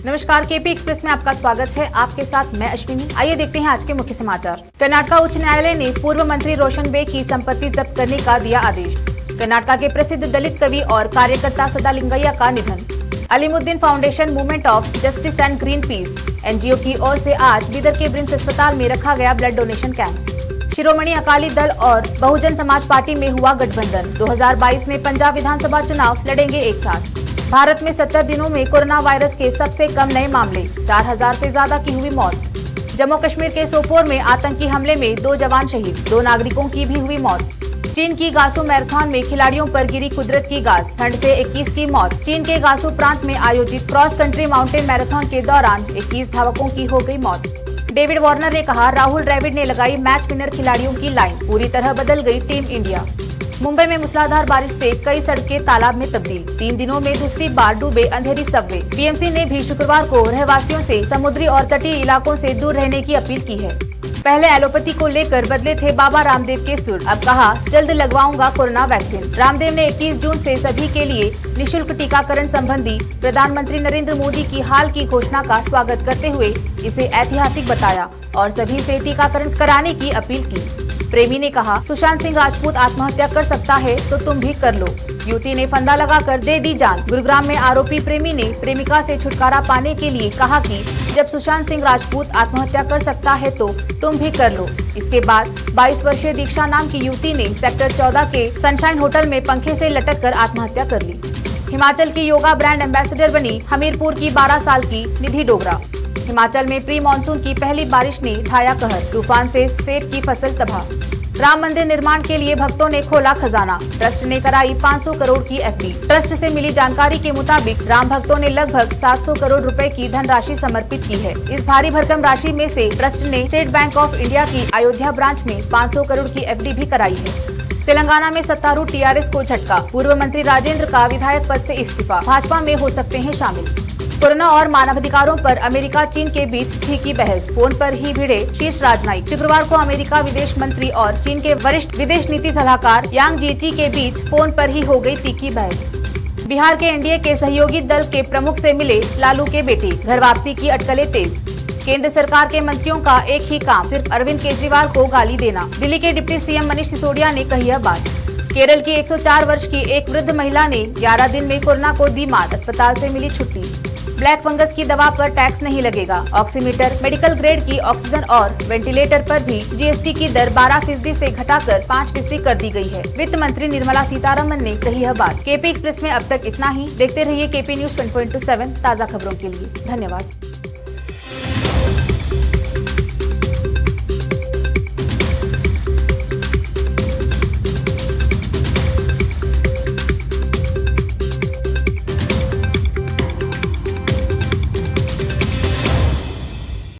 नमस्कार, KP express में आपका स्वागत है। आपके साथ मैं अश्विनी। आइए देखते हैं आज के मुख्य समाचार। कर्नाटक उच्च न्यायालय ने पूर्व मंत्री रोशन बेग की संपत्ति जब्त करने का दिया आदेश। कर्नाटक के प्रसिद्ध दलित कवि और कार्यकर्ता सदालिंगय्या का निधन। Alimuddin foundation movement of justice and green peas NGO की ओर से आज बीदर के ब्रिम्स अस्पताल में रखा गया blood donation camp. Shiromani Akali Dal और बहुजन समाज पार्टी में हुआ गठबंधन। 2022 में पंजाब विधानसभा चुनाव लड़ेंगे एक साथ। भारत में 70 दिनों में कोरोना वायरस के सबसे कम नए मामले, 4000 से ज्यादा की हुई मौत। जम्मू कश्मीर के सोपोर में आतंकी हमले में 2 जवान शहीद, 2 नागरिकों की भी हुई मौत। चीन की गासू मैराथन में खिलाड़ियों पर गिरी कुदरत की गाज, ठंड से 21 की मौत। चीन के गासू प्रांत में आयोजित क्रॉस कंट्री माउंटेन मैराथन के दौरान 21 धावकों की हो गई मौत। डेविड वार्नर ने कहा, राहुल द्रविड़ ने लगाई मैच विनर खिलाड़ियों की लाइन, पूरी तरह बदल गई टीम इंडिया। मुंबई में मूसलाधार बारिश से कई सड़कें तालाब में तब्दील, 3 दिनों में दूसरी बार डूबे अंधेरी सबवे। बीएमसी ने भी शुक्रवार को रहवासियों से समुद्री और तटीय इलाकों से दूर रहने की अपील की है। पहले एलोपैथी को लेकर बदले थे बाबा रामदेव के सुर, अब कहा जल्द लगवाऊंगा कोरोना वैक्सीन। रामदेव ने 21 जून से सभी के लिए निःशुल्क टीकाकरण संबंधी प्रधानमंत्री नरेंद्र मोदी की हाल की घोषणा का स्वागत करते हुए इसे ऐतिहासिक बताया और सभी से टीकाकरण कराने की अपील की। प्रेमी ने कहा, सुशांत सिंह राजपूत आत्महत्या कर सकता है तो तुम भी कर लो। युवती ने फंदा लगाकर दे दी जान। गुरुग्राम में आरोपी प्रेमी ने प्रेमिका से छुटकारा पाने के लिए कहा कि जब सुशांत सिंह राजपूत आत्महत्या कर सकता है तो तुम भी कर लो। इसके बाद 22 वर्षीय दीक्षा नाम की युवती ने सेक्टर 14 के सनशाइन होटल में पंखे से लटक कर आत्महत्या कर ली। हिमाचल की योगा ब्रांड एम्बेसडर बनी हमीरपुर की 12 साल की निधि डोगरा। हिमाचल में प्री मानसून की पहली बारिश ने ढाया कहर, तूफान से सेब की फसल तबाह। राम मंदिर निर्माण के लिए भक्तों ने खोला खजाना, ट्रस्ट ने कराई 500 करोड़ की एफडी। ट्रस्ट से मिली जानकारी के मुताबिक राम भक्तों ने लगभग 700 करोड़ रुपए की धनराशि समर्पित की है। इस भारी भरकम राशि में से ट्रस्ट ने स्टेट बैंक ऑफ इंडिया की अयोध्या ब्रांच में 500 करोड़ की एफडी भी कराई है। तेलंगाना में सत्तारूढ़ टीआरएस को झटका, पूर्व मंत्री राजेंद्र का विधायक पद से इस्तीफा, भाजपा में हो सकते हैं शामिल। कोरोना और मानवाधिकारों पर अमेरिका चीन के बीच तीखी बहस, फोन पर ही भिड़े शीर्ष राजनयिक। शुक्रवार को अमेरिका विदेश मंत्री और चीन के वरिष्ठ विदेश नीति सलाहकार यांग जीची के बीच फोन पर ही हो गई तीखी बहस। बिहार के एनडीए के सहयोगी दल के प्रमुख से मिले लालू के बेटे, घर वापसी की अटकलें तेज। केंद्र सरकार के मंत्रियों का एक ही काम, सिर्फ अरविंद केजरीवाल को गाली देना। दिल्ली के डिप्टी सीएम मनीष सिसोदिया ने कही यह बात। केरल की 104 वर्ष की एक वृद्ध महिला ने 11 दिन में कोरोना को दी मात, अस्पताल से मिली छुट्टी। ब्लैक फंगस की दवा पर टैक्स नहीं लगेगा। ऑक्सीमीटर, मेडिकल ग्रेड की ऑक्सीजन और वेंटिलेटर पर भी जीएसटी की दर 12% से घटाकर 5% कर दी गई है। वित्त मंत्री निर्मला सीतारमन ने कही यह बात। केपी एक्सप्रेस में अब तक इतना ही। देखते रहिए केपी न्यूज 20.7 ताज़ा खबरों के लिए। धन्यवाद।